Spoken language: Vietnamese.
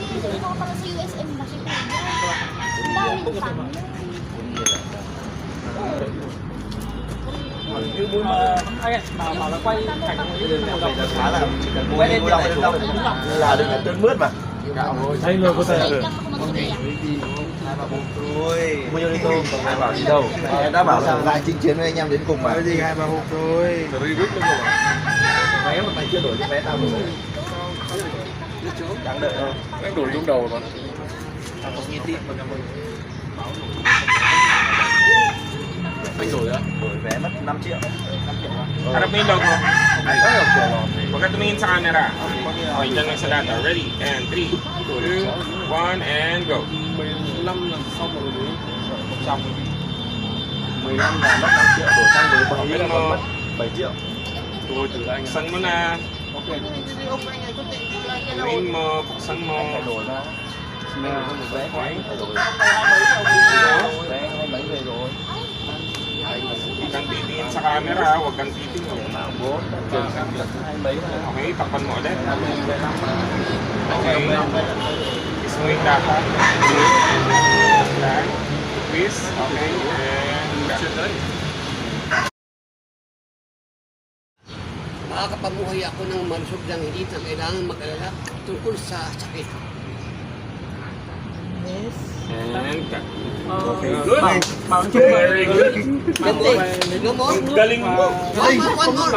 Hindi ko para sa USM na siya. Ang daming fan. Ayan, bảo là quay cảnh Khá là chỉ cần mua lên đâu là được cơn mướt mà. Thấy luôn có thể Wait lang ako mag-uwi. Bao nhiêu lít tôm? Ai bảo đi đâu? Em đã bảo là lại chinh chiến với anh em đến cùng mà. Cái gì 2, 3 hộp rồi. Vé mà mày chưa đổi cho vé tao rồi. Đáng đợi thôi. Em đổi trong đầu rồi. Tao có nghe tin mà cảm ơn. Anh đổi á? Đổi vé mất 5 triệu. 5 triệu hả? Harap mo yung logo. Này rất là kiểu lò. Huwag ka tumingin sa camera. Okay, dyan lang sa data. Ready? And 3, 2, 1, and go. 15 lần xong rồi đấy. 100. 15 là mất 5 triệu, đổi sang 17 là còn mất 7 triệu. Tôi từ anh. Buksan mo na. Ok. Tingin mo, buksan mo. Anh phải đổi ra. Vé của anh phải đổi. Vé hai mấy về rồi. Huwag kang titingin sa camera. Huwag kang titingin. 4, hai mấy rồi. Okay, takpan mo ulit. Okay. Kiss mo yung data. Quiz. Okay. And done. Makakapabuhay ako ng malusog ng hindi na kailangan mag-alala tungkol sa sakit. And cut. Okay, good. Bảo chúc Very good. Ganda eh. No more? Galing mo. One more.